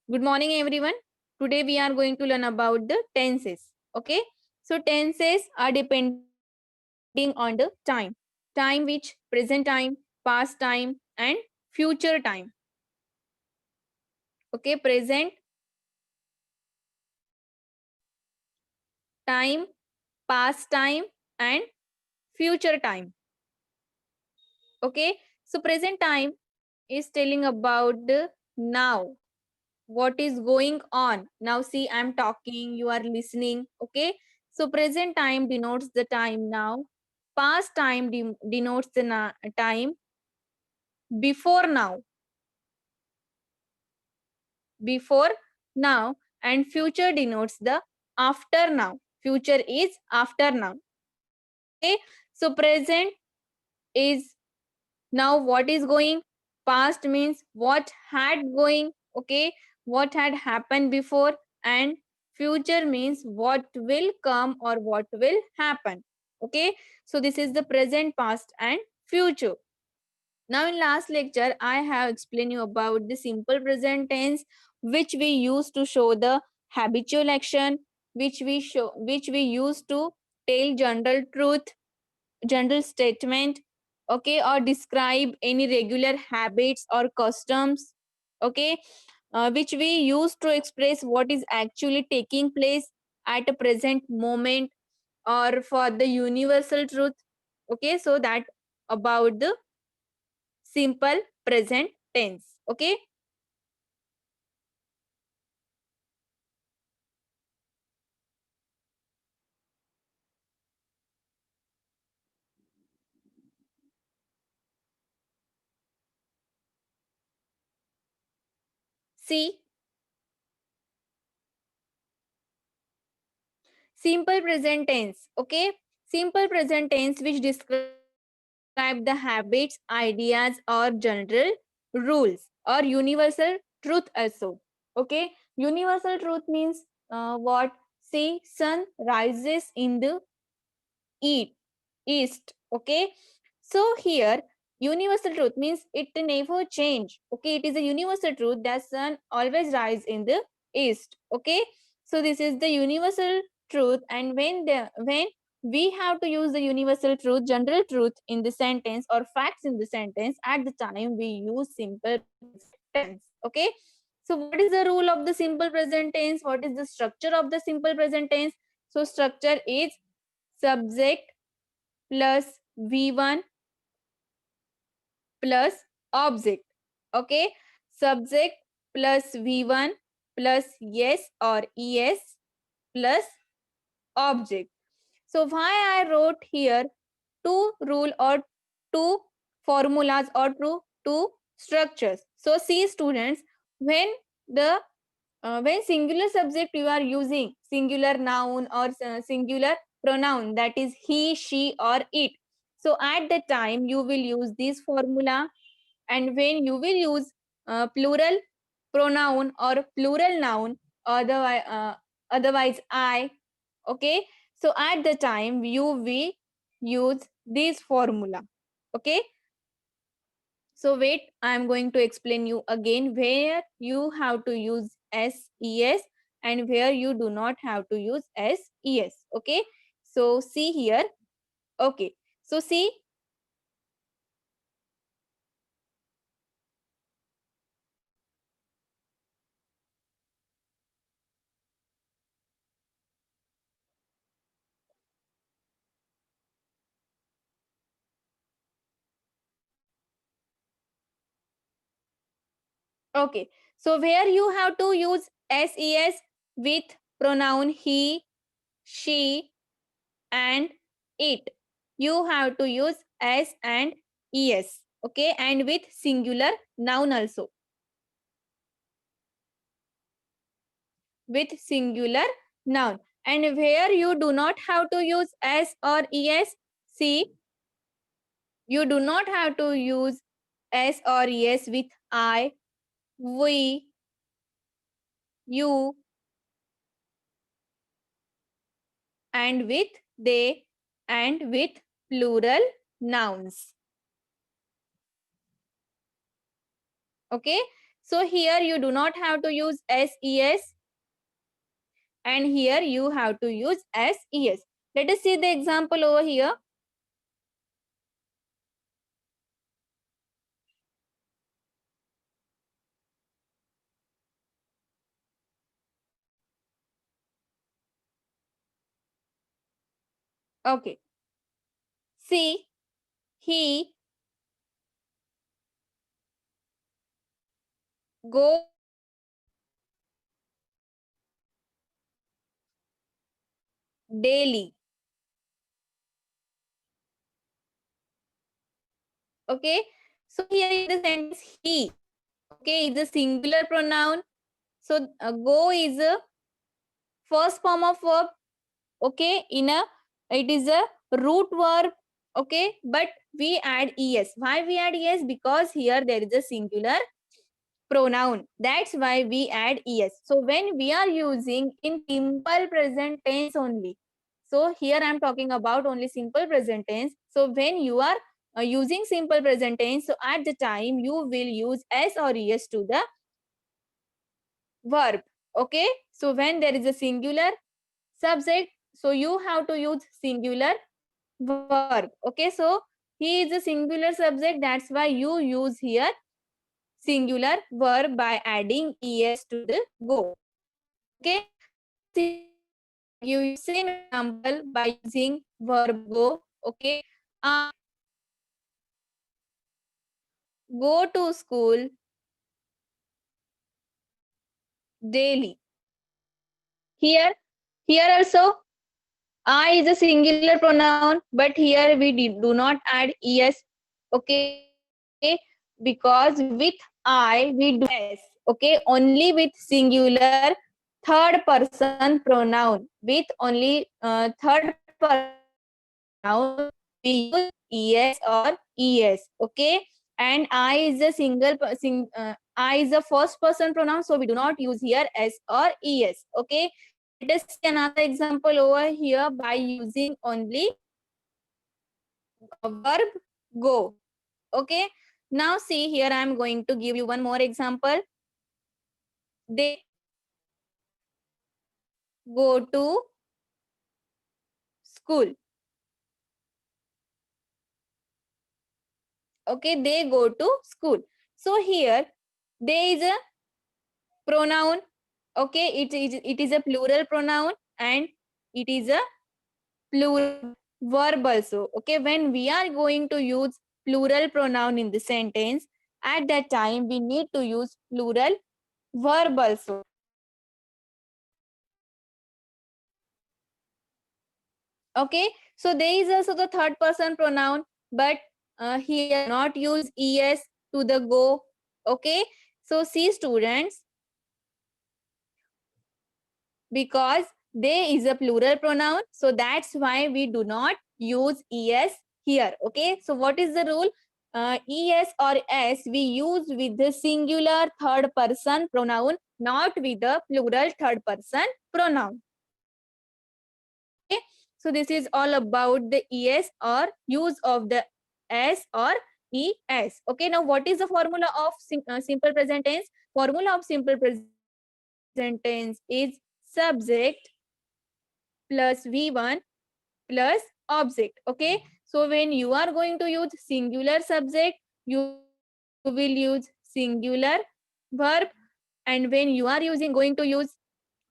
Good morning, everyone. Today we are going to learn about the tenses. Okay, so tenses are depending on the time which present time, past time, and future time. Okay, present time, past time, and future time. Okay, so present time is telling about the now, what is going on. Now see, I'm talking, you are listening. Okay, so present time denotes the time now, past time denotes the time before now, before now, and future denotes the after now. Future is after now. Okay, so present is now what is going, past means what had going, okay, what had happened before, and future means what will come or what will happen. Okay, so this is the present, past, and future. Now in last lecture I have explained you about the simple present tense, which we use to show the habitual action, which we use to tell general truth, general statement, okay, or describe any regular habits or customs, okay, which we use to express what is actually taking place at a present moment, or for the universal truth. Okay, so that about the simple present tense. Okay, see, simple present tense. Okay, simple present tense which describe the habits, ideas, or general rules, or universal truth also. Okay, universal truth means what? See, sun rises in the east, east. Okay, so here universal truth means it never change. Okay, it is a universal truth that sun always rise in the east. Okay, so this is the universal truth, and when we have to use the universal truth, general truth in the sentence or facts in the sentence, at the time we use simple present tense. Okay, so what is the rule of the simple present tense? What is the structure of the simple present tense? So structure is subject plus v1 plus object. Okay, subject plus v1 plus yes or es plus object. So why I wrote here two rule or two formulas or two structures? So see students, when the when singular subject you are using singular noun or singular pronoun, that is he, she, or it, so at the time you will use this formula. And when you will use plural pronoun or plural noun, otherwise I, okay, so at the time you will use this formula. Okay, so wait, I am going to explain you again where you have to use SES and where you do not have to use SES. Okay, so see here. Okay, so see. Okay, so where you have to use SES with pronoun he, she, and it, you have to use S and ES. Okay, and with singular noun also, with singular noun. And where you do not have to use S or ES, see, you do not have to use S or ES with I, we, you, and with they, and with plural nouns. Okay, So here you do not have to use SES, and here you have to use SES. Let us see the example over here. Okay. See, he go daily. Okay. So here in the sentence he, okay, is a singular pronoun. So go is a first form of verb. Okay, it is a root verb. Okay, but we add es. Why we add es? Because here there is a singular pronoun. That's why we add es. So when we are using in simple present tense only, so here I'm talking about only simple present tense. So when you are using simple present tense, so at the time you will use s or es to the verb. Okay, so when there is a singular subject, so you have to use singular verb. Okay, so he is a singular subject, that's why you use here singular verb by adding es to the go. Okay, see, you same example by using verb go. Okay, I go to school daily. Here, here also I is a singular pronoun, but here we do not add es. Okay, because with I we do s. Okay, only with singular third person pronoun. With only third person pronoun we use es or es. Okay, and I is a I is a first person pronoun, so we do not use here s or es. Okay, let us see another example over here by using only a verb go. Okay, now see here I am going to give you one more example. They go to school. Okay, they go to school. So here there is a pronoun. Okay, it is a plural pronoun and it is a plural verb also. Okay, when we are going to use plural pronoun in the sentence, at that time we need to use plural verb also. Okay, so there is also the third person pronoun, but here not use es to the go. Okay, so see students, because they is a plural pronoun, so that's why we do not use es here. Okay, so what is the rule? Es or s we use with the singular third person pronoun, not with the plural third person pronoun. Okay, so this is all about the es or use of the s or es. Okay, now what is the formula of simple present tense? Formula of simple present tense is subject plus V1 plus object. Okay, so when you are going to use singular subject, you will use singular verb, and when you are going to use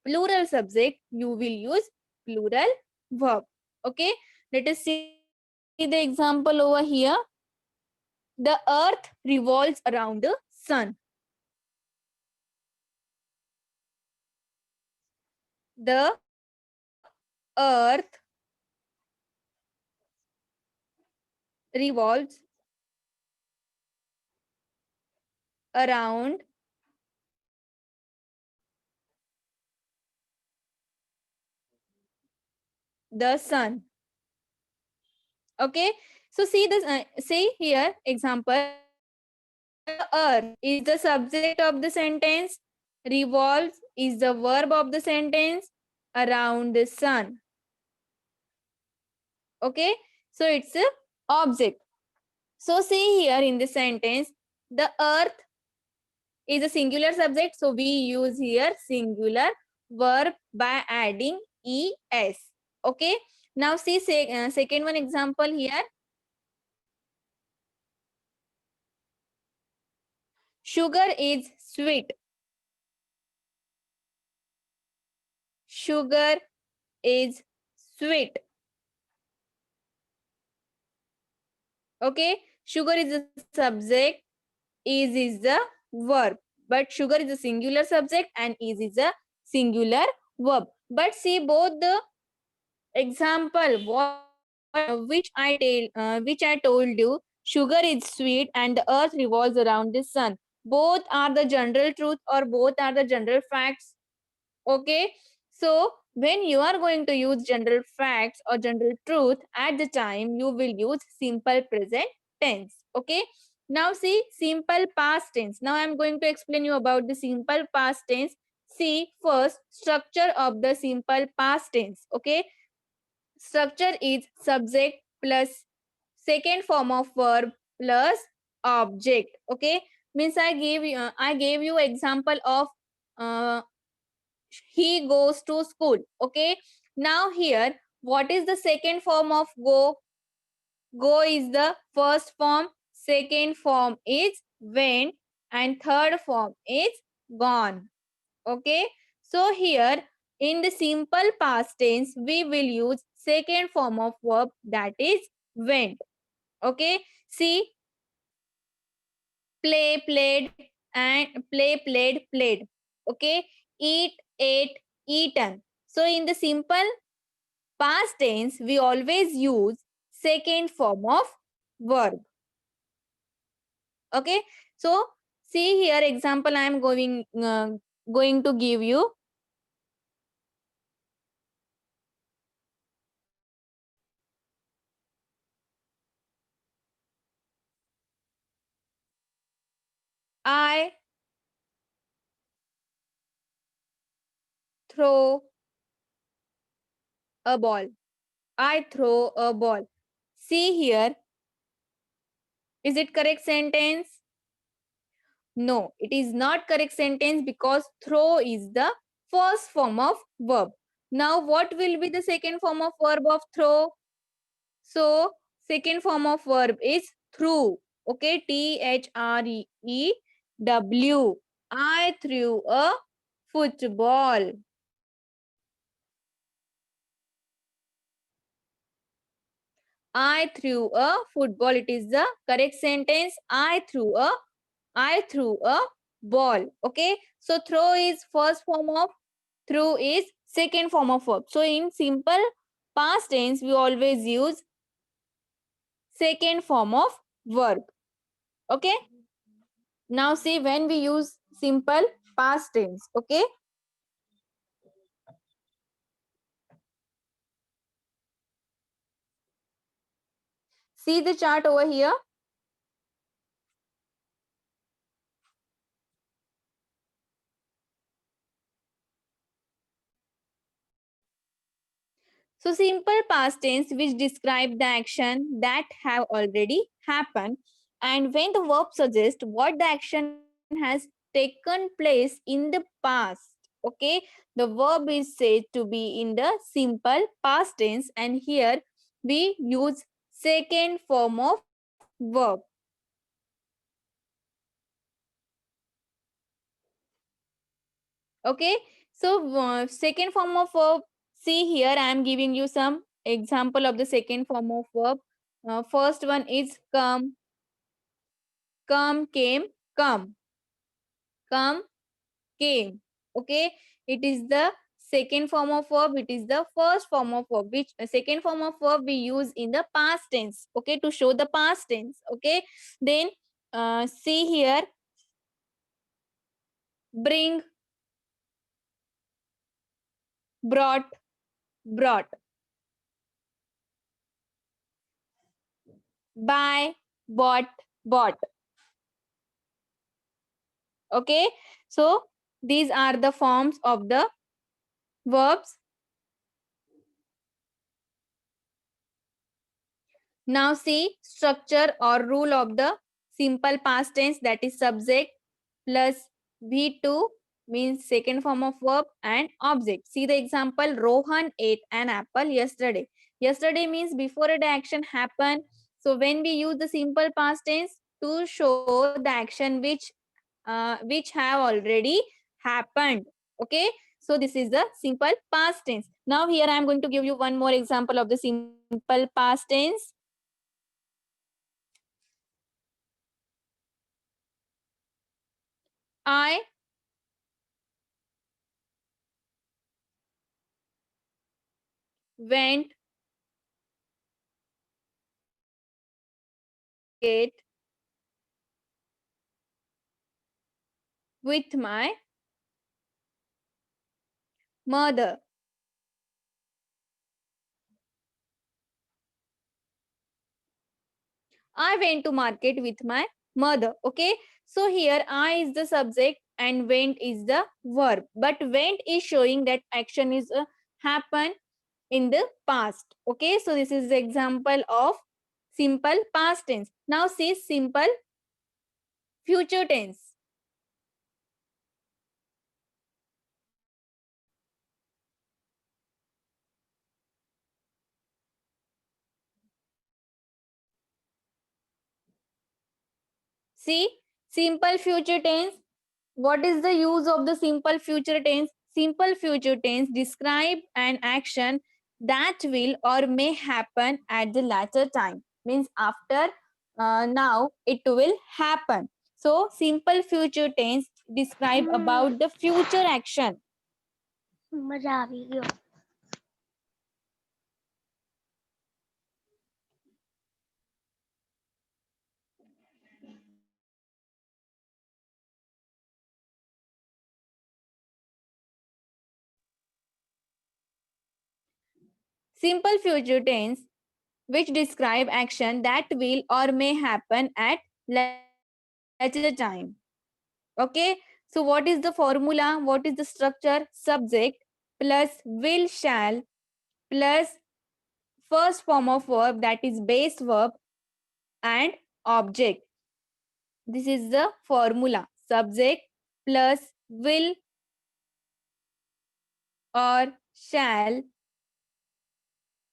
plural subject, you will use plural verb. Okay, let us see the example over here. The earth revolves around the sun. The earth revolves around the sun. Okay, so see this, see here example. The earth is the subject of the sentence, revolves is the verb of the sentence, around the sun. Okay, so it's a object. So see here in the sentence, the earth is a singular subject, so we use here singular verb by adding es. Okay, now see second one example here. Sugar is sweet. Sugar is sweet. Okay, sugar is the subject, is the verb, but sugar is a singular subject and is a singular verb. But see both the example which I told you, sugar is sweet and the earth revolves around the sun. Both are the general truth or both are the general facts. Okay, so when you are going to use general facts or general truth, at the time you will use simple present tense. Okay, now see simple past tense. Now I am going to explain you about the simple past tense. See first structure of the simple past tense. Okay, structure is subject plus second form of verb plus object. Okay, means I gave you example of uh, he goes to school. Okay, now here what is the second form of go? Go is the first form, second form is went, and third form is gone. Okay, so here in the simple past tense we will use second form of verb, that is went. Okay, see play played and play played played. Okay, eat ate eaten. So in the simple past tense we always use second form of verb. Okay, so see here example I am going to give you. I throw a ball. I throw a ball. See here, is it correct sentence? No, it is not correct sentence because throw is the first form of verb. Now what will be the second form of verb of throw? So second form of verb is threw. Okay, T-H-R-E-E-W. I threw a football. I threw a football. It is the correct sentence. I threw a ball. Okay, so throw is first form of, threw is second form of verb. So in simple past tense we always use second form of verb. Okay, now see when we use simple past tense. Okay, see the chart over here. So simple past tense which describe the action that have already happened, and when the verb suggests what the action has taken place in the past. Okay, the verb is said to be in the simple past tense, and here we use second form of verb. Okay, so second form of verb, see here I am giving you some example of the second form of verb. First one is come, come came, come, come came. Okay, it is the second form of verb, it is the first form of verb, which second form of verb we use in the past tense. Okay, to show the past tense. Okay, then see here bring, brought, brought, buy, bought, bought. Okay, so these are the forms of the verbs. Now see structure or rule of the simple past tense, that is subject plus V2 means second form of verb and object. See the example, Rohan ate an apple yesterday. Yesterday means before the action happened. So when we use the simple past tense to show the action which have already happened. Okay. So this is the simple past tense. Now here I am going to give you one more example of the simple past tense. I went it with my mother. I went to market with my mother. Okay. So here I is the subject and went is the verb. But went is showing that action is happen in the past. Okay. So this is the example of simple past tense. Now see simple future tense. See simple future tense. What is the use of the simple future tense? Simple future tense describe an action that will or may happen at the latter time. Means after now it will happen. So simple future tense describe about the future action. मजा आ भी गयो. Simple future tense which describe action that will or may happen at later time. Okay. So what is the formula? What is the structure? Subject plus will shall plus first form of verb, that is base verb, and object. This is the formula. Subject plus will or shall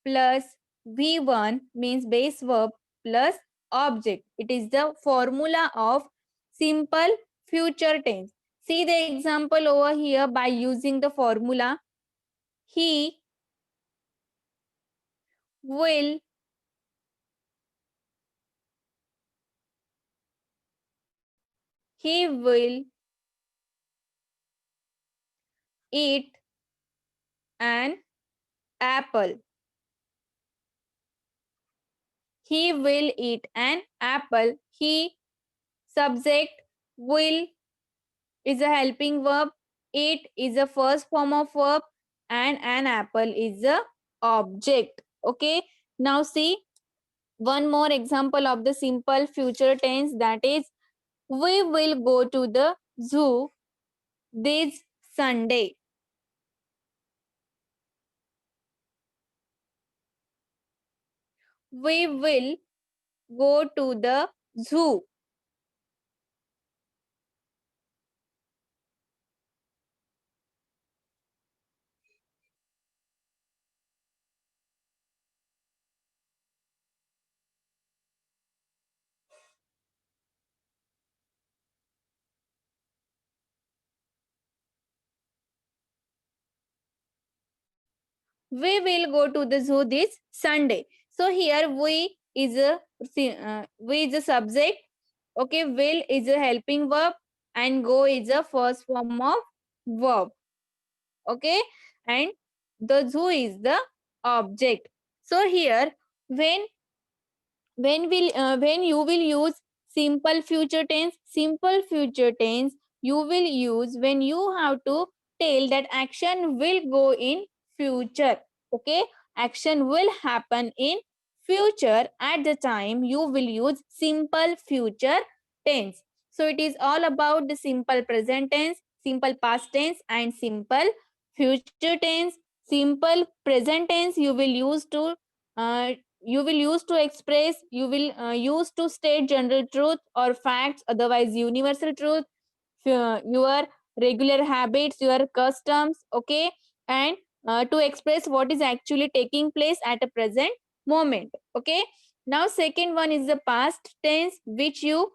plus V1 means base verb plus object. It is the formula of simple future tense. See the example over here by using the formula. He will he will eat an apple. He will eat an apple. He subject will is a helping verb. Eat is a first form of verb and an apple is a object. Okay. Now see one more example of the simple future tense, that is we will go to the zoo this Sunday. We will go to the zoo. We will go to the zoo this Sunday. So here we is a subject. Okay, will is a helping verb and go is a first form of verb. Okay, and the zoo is the object. So here when you will use simple future tense you will use when you have to tell that action will go in future. Okay, action will happen in future at the time you will use simple future tense. So it is all about the simple present tense, simple past tense, and simple future tense. Simple present tense uh, you will use to express, you will use to state general truth or facts, otherwise universal truth. your regular habits, your customs, okay, and to express what is actually taking place at a present moment, okay. Now second one is the past tense, which you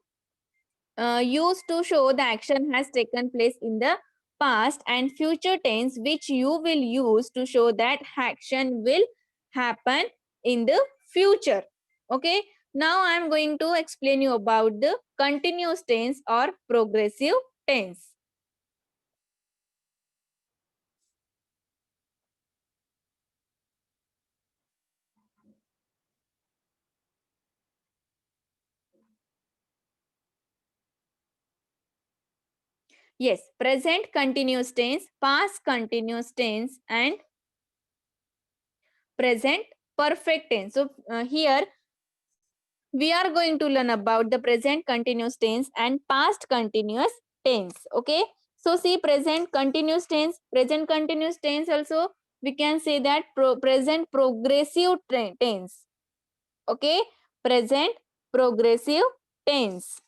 use to show the action has taken place in the past, and future tense, which you will use to show that action will happen in the future, okay. Now I am going to explain you about the continuous tense or progressive tense. Yes, present continuous tense, past continuous tense, and present perfect tense. So here we are going to learn about the present continuous tense and past continuous tense, okay. So see, present continuous tense also we can say that present progressive tense, okay. Present progressive tense.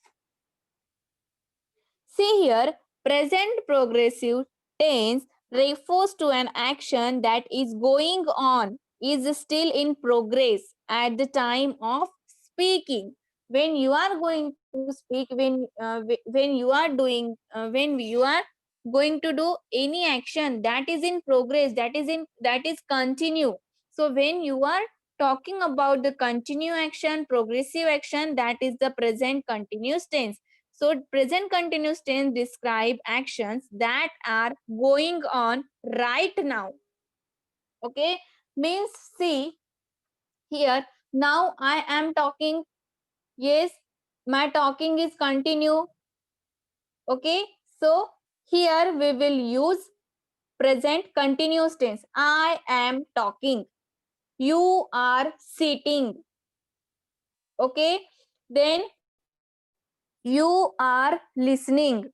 See here, present progressive tense refers to an action that is going on, is still in progress at the time of speaking. When you are going to speak, when you are doing, when you are going to do any action that is in progress, that is continue. So when you are talking about the continue action, progressive action, that is the present continuous tense. So present continuous tense describe actions that are going on right now. Okay. Means see here, now I am talking. Yes, my talking is continue. Okay. So here we will use present continuous tense. I am talking. You are sitting. Okay. Then you are listening.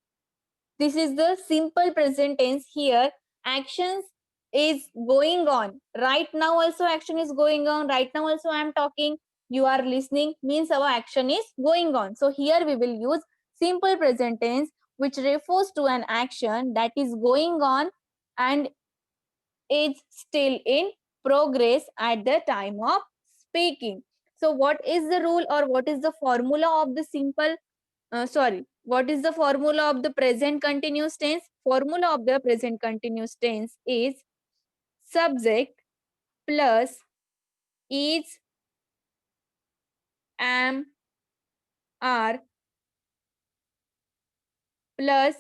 This is the simple present tense. Here actions is going on right now, also action is going on right now, also I am talking, you are listening, means our action is going on. So here we will use simple present tense, which refers to an action that is going on and is still in progress at the time of speaking. So what is the rule or what is the formula of the simple what is the formula of the present continuous tense? Formula of the present continuous tense is subject plus is, am, are plus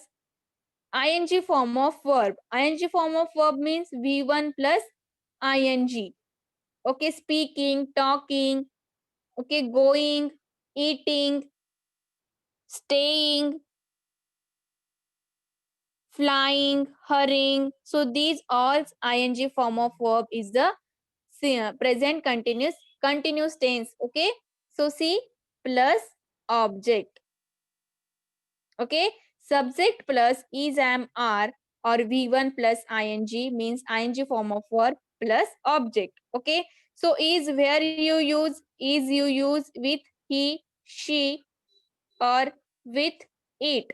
ing form of verb. Ing form of verb means V1 plus ing. Okay, speaking, talking, okay, going, eating, staying, flying, hurrying. So these all ing form of verb is the present continuous tense. Okay. So see, plus object. Okay. Subject plus is, am, are, or V1 plus ing means ing form of verb plus object. Okay. So is where you use with he, she, or with it.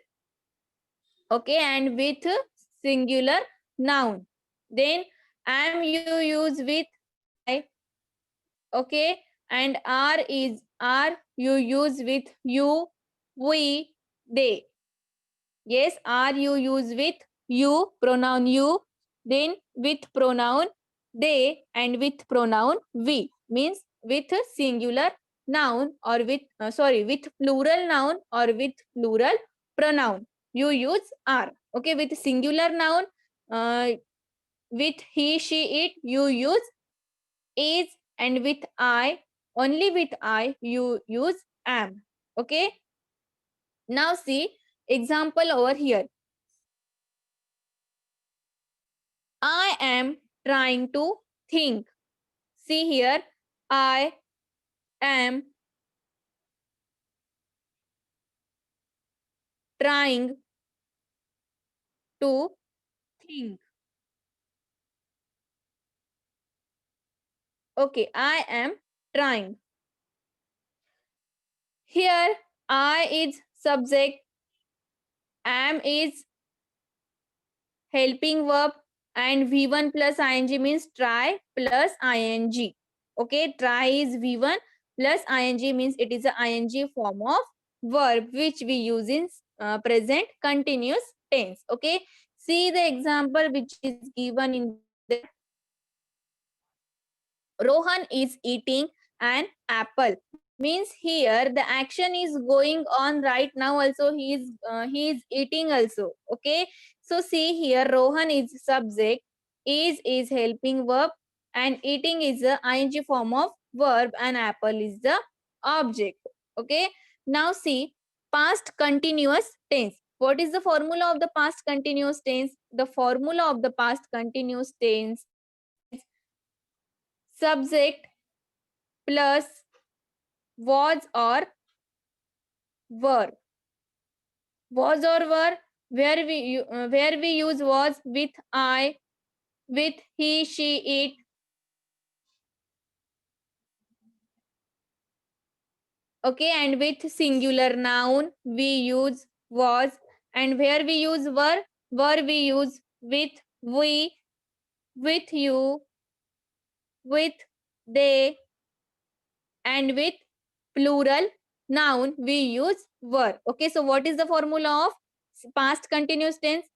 Okay, and with singular noun. Then am you use with I. Okay, and are you use with you, we, they. Yes, are you use with you, pronoun you, then with pronoun they, and with pronoun we, means with singular noun or with with plural noun or with plural pronoun you use are. Okay, with singular noun, with he, she, it you use is, and with I, only with I you use am. Okay, now see example over here. I am trying to think. See here, I am trying to think. Okay, I am trying. Here, I is subject am is helping verb, and V1 plus ing means try plus ing. Okay, try is V1 plus ing means it is a ing form of verb which we use in present continuous tense. Okay, see the example which is given in the Rohan is eating an apple. Means here the action is going on right now. Also he is eating also. Okay. So see here Rohan is subject, is helping verb, and eating is the ing form of verb, and apple is the object. Okay. Now see past continuous tense. What is the formula of the past continuous tense? The formula of the past continuous tense is subject plus was or were. Was or were, where we use was with I, with he, she, it. Okay, and with singular noun we use was, and where we use were we use with we, with you, with they, and with plural noun we use were. Okay, so what is the formula of past continuous tense?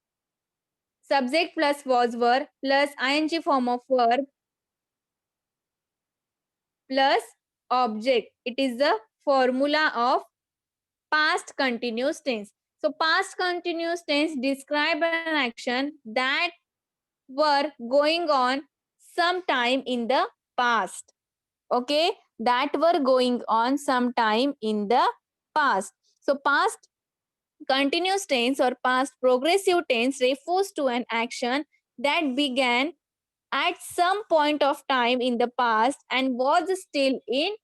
Subject plus was were plus ing form of verb plus object. It is the formula of past continuous tense. So past continuous tense describe an action that were going on sometime in the past. Okay, that were going on sometime in the past. So past continuous tense or past progressive tense refers to an action that began at some point of time in the past and was still in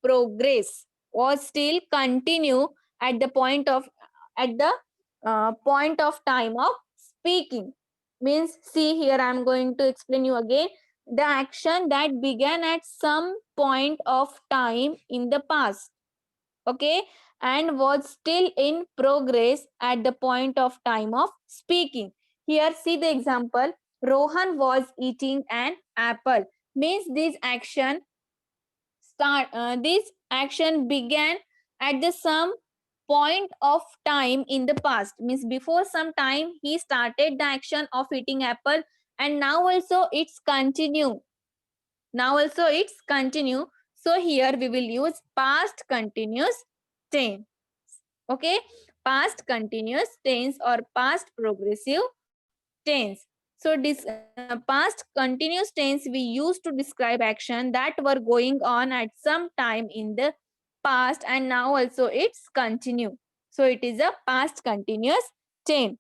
progress, was still continue at the point of at the point of time of speaking. Means see here I'm going to explain you again. The action that began at some point of time in the past, okay, and was still in progress at the point of time of speaking. Here see the example. Rohan was eating an apple. Means this action began at the some point of time in the past. Means before some time he started the action of eating apple, and now also it's continue. Now also it's continue. So here we will use past continuous tense. Okay, past continuous tense or past progressive tense. So this past continuous tense we use to describe action that were going on at some time in the past and now also it's continue. So it is a past continuous tense.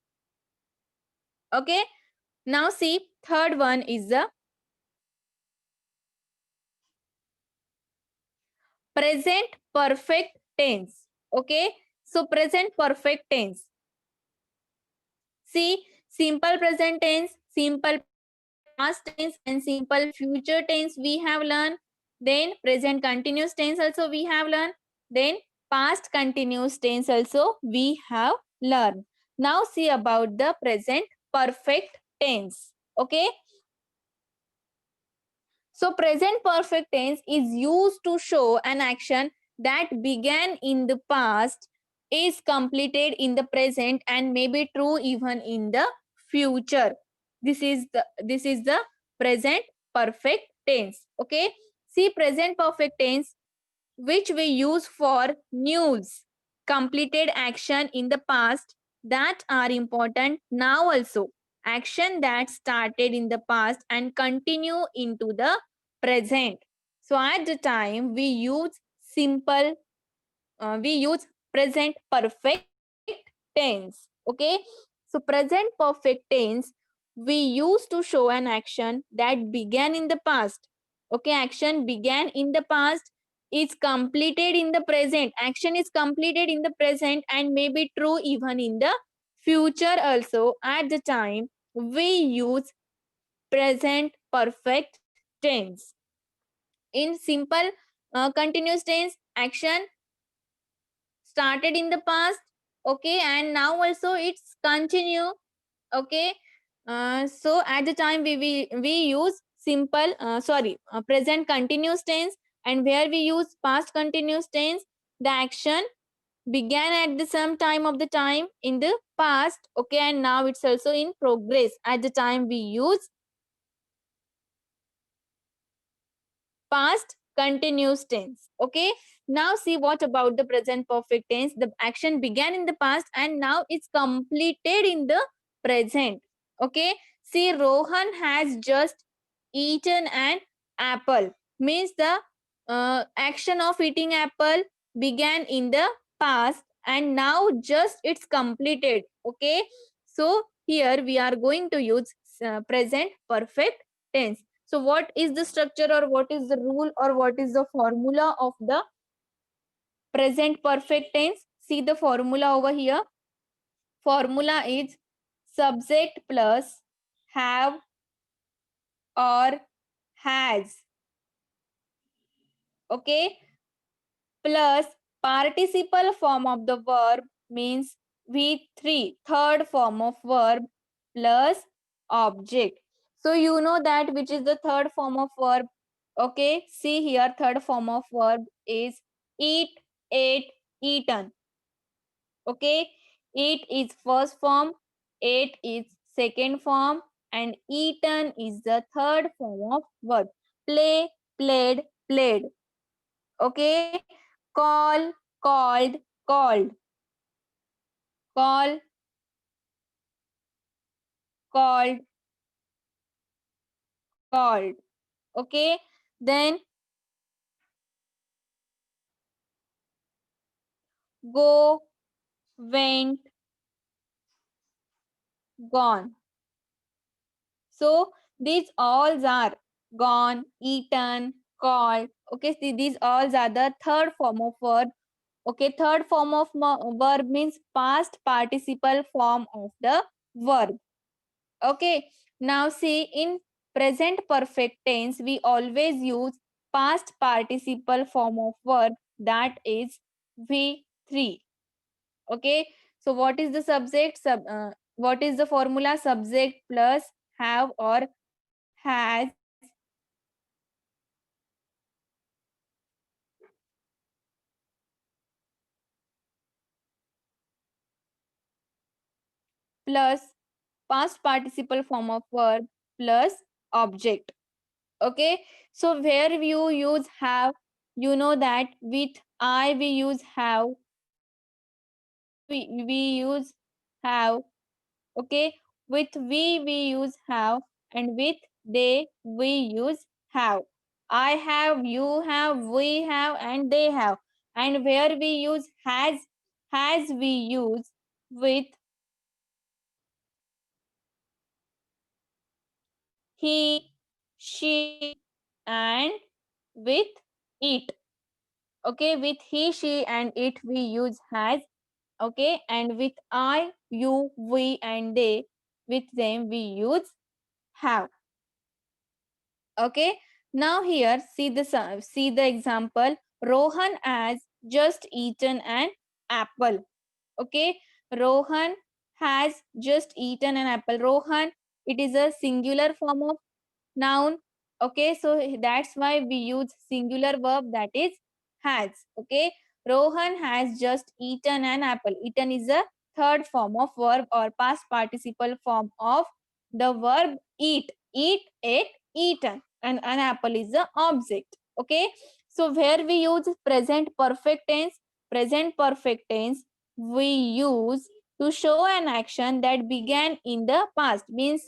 Okay, now see third one is the present perfect tense. Okay, so present perfect tense. See, simple present tense, simple past tense, and simple future tense we have learned. Then present continuous tense also we have learned. Then past continuous tense also we have learned. Now see about the present perfect tense. Okay. So present perfect tense is used to show an action that began in the past, is completed in the present, and may be true even in the future. This is the present perfect tense. Okay. See present perfect tense which we use for news, completed action in the past that are important now also, action that started in the past and continue into the present. So at the time we use simple, we use present perfect tense. Okay, so present perfect tense we use to show an action that began in the past. Okay, action began in the past, is completed in the present, action is completed in the present and may be true even in the future also. At the time we use present perfect tense. In simple continuous tense, action started in the past Okay, and now also it's continue. Okay, so at the time we use simple present continuous tense, and where we use past continuous tense, the action began at the some time of the time in the past. Okay, and now it's also in progress at the time we use past continuous tense. Okay, now see what about the present perfect tense. The action began in the past and now it's completed in the present. Okay, see, Rohan has just eaten an apple, means the action of eating apple began in the past and now just it's completed. Okay, so here we are going to use present perfect tense. So what is the structure, or what is the rule, or what is the formula of the present perfect tense? See the formula over here. Formula is subject plus have or has. Okay, plus participle form of the verb, means V3, third form of verb, plus object. So you know that which is the third form of verb. Okay, see here, third form of verb is eat, ate, eaten. Okay, eat is first form, ate is second form, and eaten is the third form of verb. Play, played, played. Okay, call, called, called, call, called, called. Okay, then go, went, gone. So these all are gone, eaten, called. Okay, see, these all are the third form of verb. Okay, third form of verb means past participle form of the verb. Okay, now see, in present perfect tense, we always use past participle form of verb, that is V3. Okay, so what is the subject? What is the formula? Subject plus have or has plus past participle form of verb plus object. Okay, so where you use have, you know that with I we use have, we use have. Okay, with we use have, and with they we use have. I have, you have, we have, and they have. And where we use has we use with he, she, and with it. Okay, with he, she, and it we use has. Okay, and with I, you, we, and they, with them we use have. Okay, now here see the example. Rohan has just eaten an apple. Okay, Rohan has just eaten an apple. Rohan, it is a singular form of noun. Okay, so that's why we use singular verb, that is has. Okay, Rohan has just eaten an apple. Eaten is a third form of verb or past participle form of the verb eat. Eat, ate, eaten, and an apple is the object. Okay, so where we use present perfect tense, present perfect tense we use to show an action that began in the past, means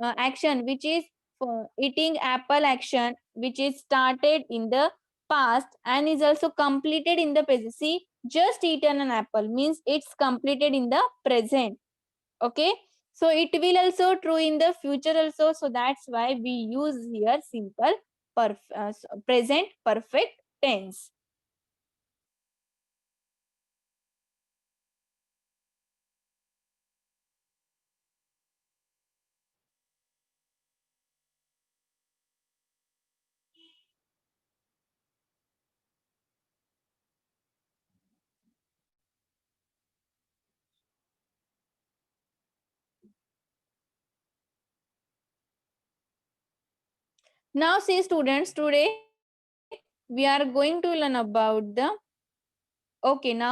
action which is eating apple action which is started in the past and is also completed in the present. See, just eaten an apple means it's completed in the present. Okay, so it will also true in the future also, so that's why we use here simple present perfect tense. Now see students, today we are going to learn about the, okay, now